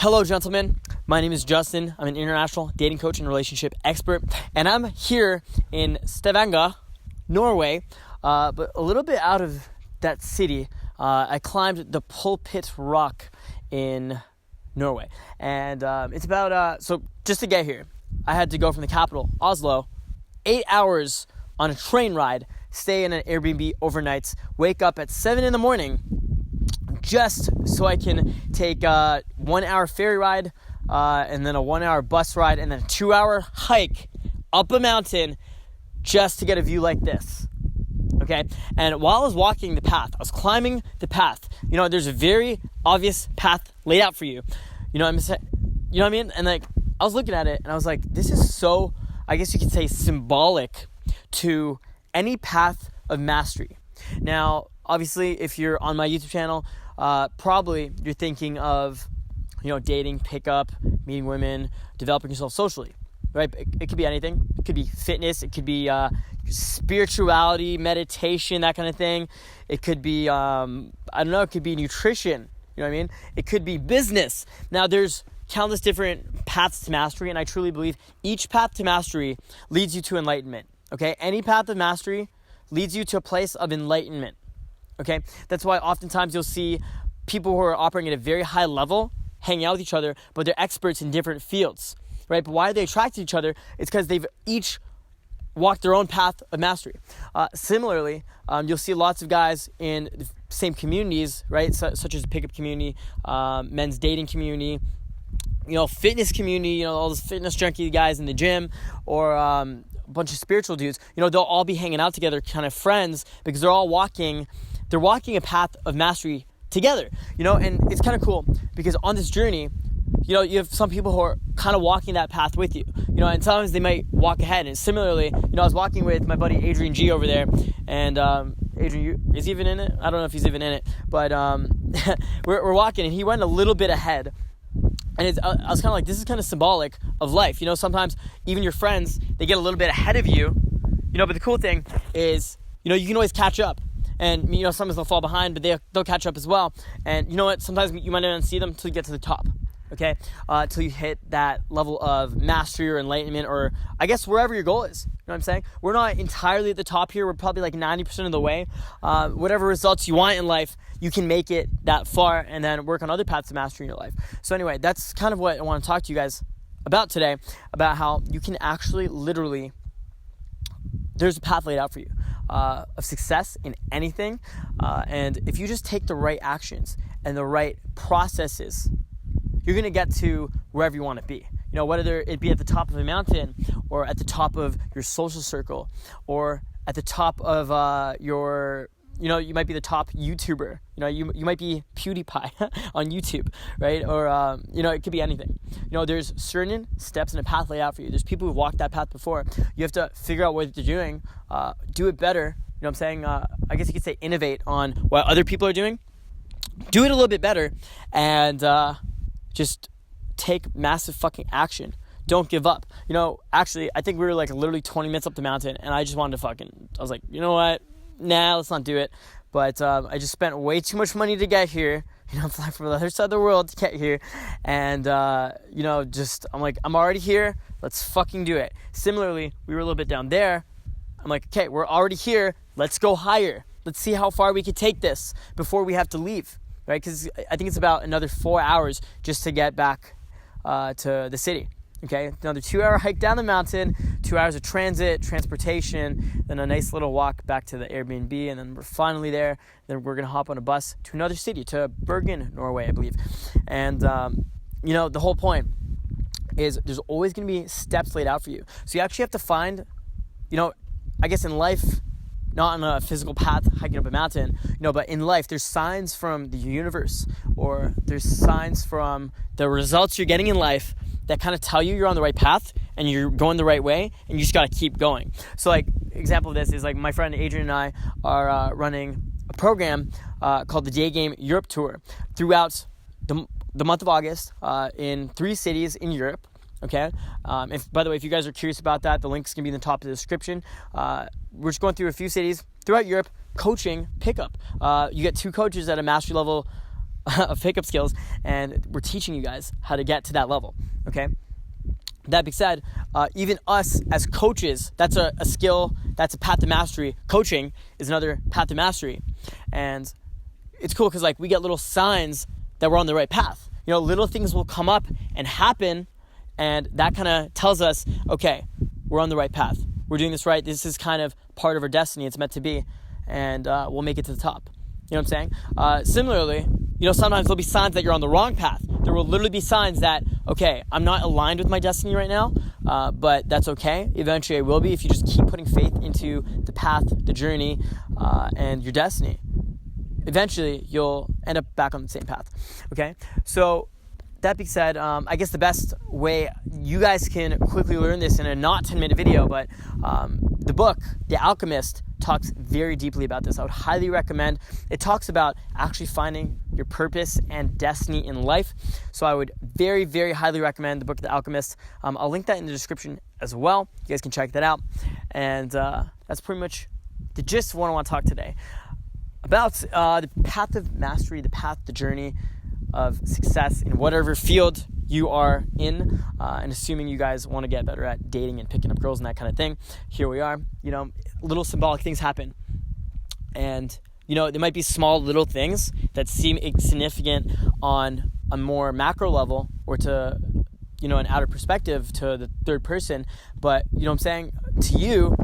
Hello, gentlemen. My name is Justin. I'm an international dating coach and relationship expert, and I'm here in Stavanger, Norway, but a little bit out of that city. I climbed the Pulpit Rock in Norway, and it's about, so just to get here, I had to go from the capital, Oslo, 8 hours on a train ride, stay in an Airbnb overnight, wake up at 7 in the morning, just so I can take a 1 hour ferry ride, and then a 1 hour bus ride, and then a 2 hour hike up a mountain just to get a view like this. Okay. And while I was walking the path, I was climbing the path, there's a very obvious path laid out for you. You know what I mean? And like, I was looking at it and I was like, this is so, I guess you could say, symbolic to any path of mastery. Now, obviously, if you're on my YouTube channel, probably you're thinking of, dating, pickup, meeting women, developing yourself socially, right? It could be anything. It could be fitness. It could be spirituality, meditation, that kind of thing. It could be, it could be nutrition. You know what I mean? It could be business. Now, there's countless different paths to mastery, and I truly believe each path to mastery leads you to enlightenment, okay? Any path of mastery leads you to a place of enlightenment, okay? That's why oftentimes you'll see people who are operating at a very high level hanging out with each other, but they're experts in different fields, right? But why are they attracted to each other? It's because they've each walked their own path of mastery. Similarly, you'll see lots of guys in the same communities, right? Such as the pickup community, men's dating community, fitness community, all those fitness junkie guys in the gym, or a bunch of spiritual dudes. They'll all be hanging out together, kind of friends, because they're walking a path of mastery together, and it's kind of cool because on this journey, you have some people who are kind of walking that path with you, and sometimes they might walk ahead. And similarly, I was walking with my buddy Adrian G over there, and Adrian, is he even in it? I don't know if he's even in it, but we're walking, and he went a little bit ahead. And I was kind of like, this is kind of symbolic of life. Sometimes even your friends, they get a little bit ahead of you, but the cool thing is, you can always catch up. And, sometimes they'll fall behind, but they'll catch up as well. And you know what? Sometimes you might not see them until you get to the top, okay? Until you hit that level of mastery or enlightenment, or I guess wherever your goal is. You know what I'm saying? We're not entirely at the top here. We're probably like 90% of the way. Whatever results you want in life, you can make it that far and then work on other paths of mastery in your life. So anyway, that's kind of what I want to talk to you guys about today, about how you can actually literally, there's a path laid out for you of success in anything. And if you just take the right actions and the right processes, you're going to get to wherever you want to be. Whether it be at the top of a mountain, or at the top of your social circle, or at the top of your, you might be the top YouTuber. You might be PewDiePie on YouTube, right? Or, it could be anything. There's certain steps and a path laid out for you. There's people who've walked that path before. You have to figure out what they're doing, do it better. You know what I'm saying? I guess you could say innovate on what other people are doing. Do it a little bit better, and just take massive fucking action. Don't give up. Actually, I think we were like literally 20 minutes up the mountain, and I just wanted to I was like, you know what? Nah, let's not do it. But I just spent way too much money to get here. I'm flying from the other side of the world to get here. And, I'm like, I'm already here. Let's fucking do it. Similarly, we were a little bit down there. I'm like, okay, we're already here. Let's go higher. Let's see how far we could take this before we have to leave, right? Because I think it's about another 4 hours just to get back to the city. Okay, another 2 hour hike down the mountain, 2 hours of transportation, then a nice little walk back to the Airbnb, and then we're finally there. Then we're going to hop on a bus to another city, to Bergen, Norway, I believe. And, the whole point is there's always going to be steps laid out for you. So you actually have to find, I guess in life, not on a physical path hiking up a mountain, but in life, there's signs from the universe, or there's signs from the results you're getting in life that kind of tell you you're on the right path and you're going the right way, and you just got to keep going. So like, example of this is like my friend Adrian and I are running a program called the Day Game Europe Tour throughout the month of August in 3 cities in Europe. Okay. By the way, if you guys are curious about that, the link's gonna be in the top of the description. We're just going through a few cities throughout Europe, coaching pickup. You get 2 coaches at a mastery level of pickup skills, and we're teaching you guys how to get to that level, okay? That being said, even us as coaches, that's a skill, that's a path to mastery. Coaching is another path to mastery. And it's cool because like we get little signs that we're on the right path. You know, little things will come up and happen, and that kind of tells us, okay, we're on the right path. We're doing this right. This is kind of part of our destiny. It's meant to be, and we'll make it to the top. You know what I'm saying? Similarly, you know, sometimes there'll be signs that you're on the wrong path. There will literally be signs that, okay, I'm not aligned with my destiny right now, but that's okay. Eventually I will be if you just keep putting faith into the path, the journey, and your destiny. Eventually you'll end up back on the same path, okay? So that being said, I guess the best way you guys can quickly learn this in a not 10-minute video, but the book, The Alchemist, talks very deeply about this. I would highly recommend. It talks about actually finding your purpose and destiny in life. So I would very, very highly recommend the book, The Alchemist. I'll link that in the description as well. You guys can check that out. And that's pretty much the gist of what I want to talk today about, the path of mastery, the path, the journey of success in whatever field you are in, and assuming you guys want to get better at dating and picking up girls and that kind of thing. Here we are. You know, little symbolic things happen, and you know, there might be small little things that seem insignificant on a more macro level or to, you know, an outer perspective to the third person, but you know what I'm saying, to you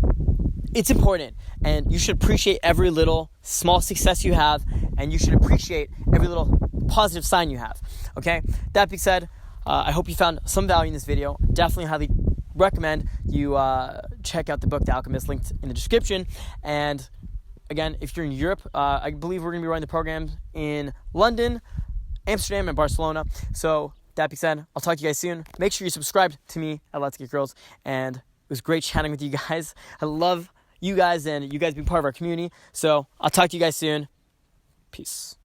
it's important, and you should appreciate every little small success you have, and you should appreciate every little positive sign you have, okay? That being said, I hope you found some value in this video. Definitely highly recommend you check out the book, The Alchemist, linked in the description. And again, if you're in Europe, I believe we're going to be running the program in London, Amsterdam, and Barcelona. So that being said, I'll talk to you guys soon. Make sure you subscribe to me at Let's Get Girls. And it was great chatting with you guys. I love you guys and you guys being part of our community. So I'll talk to you guys soon. Peace.